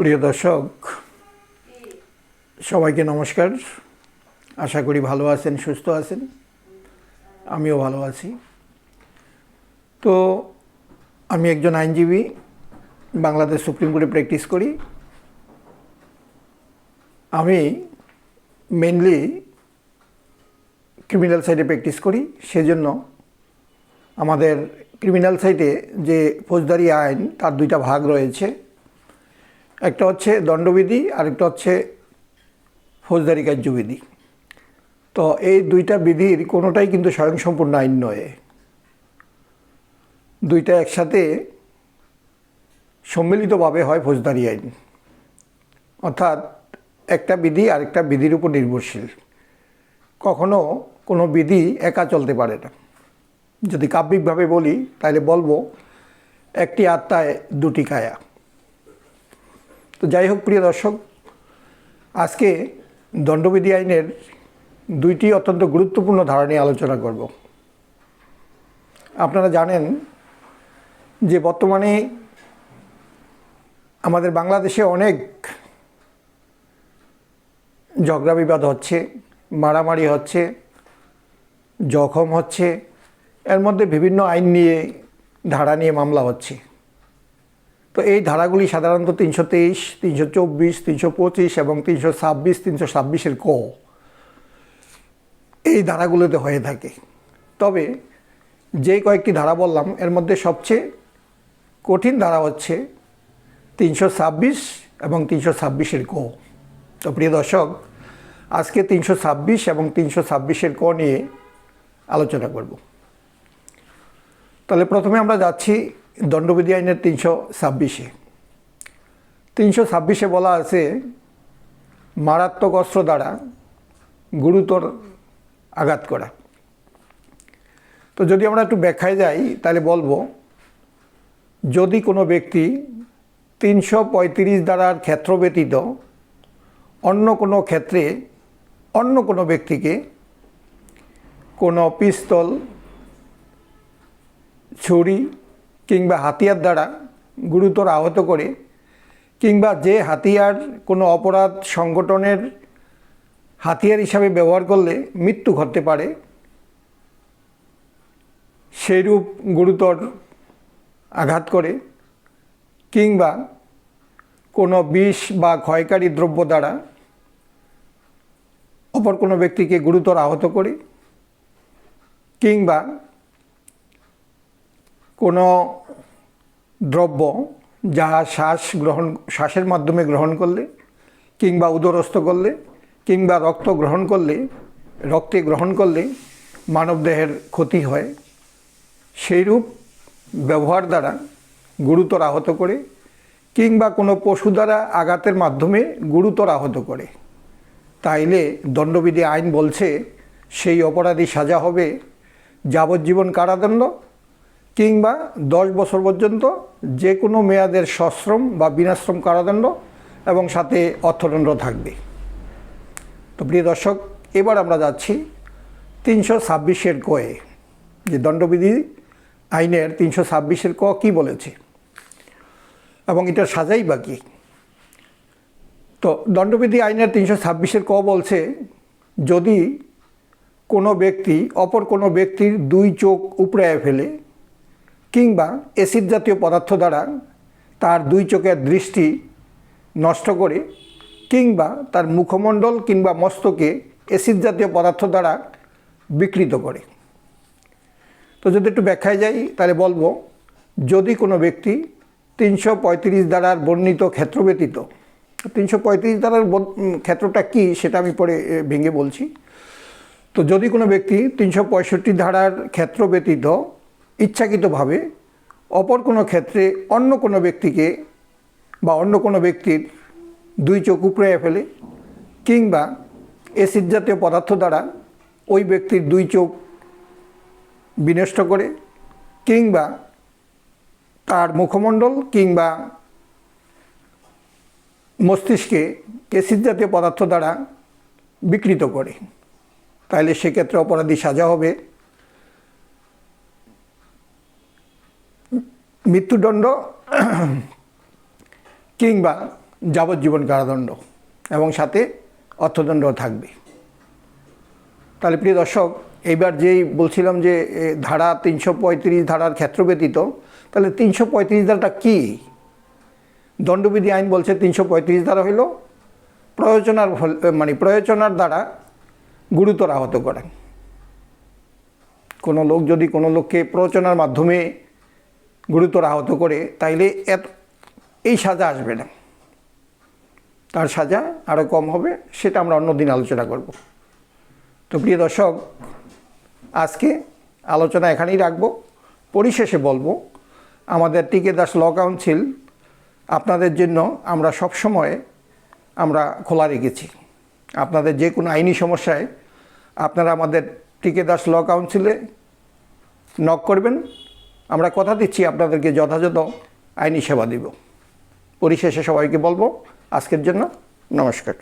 প্রিয় দর্শক, সবাইকে নমস্কার। আশা করি ভালো আছেন, সুস্থ আছেন। আমিও ভালো আছি। তো আমি একজন আইনজীবী, বাংলাদেশ সুপ্রিম কোর্টে প্র্যাকটিস করি। আমি মেনলি ক্রিমিনাল সাইডে প্র্যাকটিস করি। সেজন্য আমাদের ক্রিমিনাল সাইডে যে ফৌজদারি আইন, তার দুইটা ভাগ রয়েছে। একটা হচ্ছে দণ্ডবিধি, আরেকটা হচ্ছে ফৌজদারি কার্যবিধি। তো এই দুইটা বিধির কোনোটাই কিন্তু স্বয়ংসম্পূর্ণ আইন নয়। দুইটা একসাথে সম্মিলিতভাবে হয় ফৌজদারি আইন, অর্থাৎ একটা বিধি আরেকটা বিধির উপর নির্ভরশীল। কখনো কোনো বিধি একা চলতে পারে না। যদি কাব্যিকভাবে বলি তাহলে বলবো একটি আত্মায় দুটি কায়া। তো যাই হোক প্রিয় দর্শক, আজকে দণ্ডবিধি আইনের দুইটি অত্যন্ত গুরুত্বপূর্ণ ধারা নিয়ে আলোচনা করব। আপনারা জানেন যে বর্তমানে আমাদের বাংলাদেশে অনেক ঝগড়া বিবাদ হচ্ছে, মারামারি হচ্ছে, জখম হচ্ছে। এর মধ্যে বিভিন্ন আইন নিয়ে, ধারা নিয়ে মামলা হচ্ছে। তো এই ধারাগুলি সাধারণত 323, 324, 325 এবং 326, 326-এর ক এই ধারাগুলোতে হয়ে থাকে। তবে যে কয়েকটি ধারা বললাম, এর মধ্যে সবচেয়ে কঠিন ধারা হচ্ছে 326 এবং 326-এর ক। তো প্রিয় দর্শক, আজকে 326 এবং 326-এর ক নিয়ে আলোচনা করব। তাহলে প্রথমে আমরা যাচ্ছি দণ্ডবিধি আইনের 326-এ। 326-এ বলা আছে মারাত্মক অস্ত্র দ্বারা গুরুতর আঘাত করা। তো যদি আমরা একটু ব্যাখ্যায় যাই তাহলে বলবো, যদি কোনো ব্যক্তি 335 ধারার ক্ষেত্র ব্যতীত অন্য কোনো ক্ষেত্রে অন্য কোনো ব্যক্তিকে কোনো পিস্তল, ছুরি কিংবা হাতিয়ার দ্বারা গুরুতর আহত করে, কিংবা যে হাতিয়ার কোনো অপরাধ সংগঠনের হাতিয়ার হিসাবে ব্যবহার করলে মৃত্যু ঘটতে পারে, সেইরূপ গুরুতর আঘাত করে, কিংবা কোনো বিষ বা ক্ষয়কারী দ্রব্য দ্বারা অপর কোনো ব্যক্তিকে গুরুতর আহত করে, কিংবা কোনো দ্রব্য যা শ্বাসের মাধ্যমে গ্রহণ করলে, কিংবা উদরস্থ করলে, কিংবা রক্তে গ্রহণ করলে মানবদেহের ক্ষতি হয়, সেইরূপ ব্যবহার দ্বারা গুরুতর আহত করে, কিংবা কোনো পশু দ্বারা আঘাতের মাধ্যমে গুরুতর আহত করে, তাইলে দণ্ডবিধি আইন বলছে সেই অপরাধী সাজা হবে যাবজ্জীবন কারাদণ্ড, কিংবা 10 বছর পর্যন্ত যে কোনো মেয়াদের সশ্রম বা বিনাশ্রম কারাদণ্ড, এবং সাথে অর্থদণ্ড থাকবে। তো প্রিয় দর্শক, এবার আমরা যাচ্ছি 326-এর কয়ে, যে দণ্ডবিধি আইনের 326-এর ক কী বলেছে এবং এটার সাজাই বা কী। তো দণ্ডবিধি আইনের 326-এর ক বলছে, যদি কোনো ব্যক্তি অপর কোনো ব্যক্তির 2 চোখ উপড়ায় ফেলে, কিংবা অ্যাসিড জাতীয় পদার্থ দ্বারা তার 2 চোখের দৃষ্টি নষ্ট করে, কিংবা তার মুখমণ্ডল কিংবা মস্তকে অ্যাসিড জাতীয় পদার্থ দ্বারা বিকৃত করে। তো যদি একটু ব্যাখ্যায় যাই তাহলে বলবো, যদি কোনো ব্যক্তি 335 ধারার বর্ণিত ক্ষেত্র ব্যতীত, 335 ধারার ক্ষেত্রটা কি সেটা আমি পরে ভেঙে বলছি। তো যদি কোনো ব্যক্তি 365 ধারার ক্ষেত্র ব্যতীত ইচ্ছাকৃতভাবে অপর কোনো ক্ষেত্রে অন্য কোনো ব্যক্তিকে বা অন্য কোনো ব্যক্তির 2 চোখ উপড়ে ফেলে, কিংবা অ্যাসিড জাতীয় পদার্থ দ্বারা ওই ব্যক্তির 2 চোখ বিনষ্ট করে, কিংবা তার মুখমণ্ডল কিংবা মস্তিষ্কে অ্যাসিড জাতীয় পদার্থ দ্বারা বিকৃত করে, তাহলে সেক্ষেত্রে অপরাধী সাজা হবে মৃত্যুদণ্ড, কিংবা যাবজ্জীবন কারাদণ্ড এবং সাথে অর্থদণ্ড থাকবে। তাহলে প্রিয় দর্শক, এইবার যেই বলছিলাম যে ধারা 335 ধারার ক্ষেত্র ব্যতীত, তাহলে 335 ধারাটা কী? দণ্ডবিধি আইন বলছে 335 ধারা হইল প্রয়োজনার দ্বারা গুরুতর আহত করা। কোনো লোক যদি কোনো লোককে প্ররোচনার মাধ্যমে গুরুতর আহত করে, তাইলে এই সাজা আসবে না, তার সাজা আরও কম হবে। সেটা আমরা অন্যদিন আলোচনা করব। তো প্রিয় দর্শক, আজকে আলোচনা এখানেই রাখব। পরিশেষে বলবো, আমাদের টিকে দাস ল কাউন্সিল আপনাদের জন্য আমরা সবসময় খোলা রেখেছি। আপনাদের যে কোনো আইনি সমস্যায় আপনারা আমাদের টিকে দাস ল কাউন্সিলে নক করবেন। আমরা কথা দিচ্ছি আপনাদেরকে যথাযথ আইনি সেবা দেব। পরিশেষে সবাইকে বলবো, আজকের জন্য নমস্কার।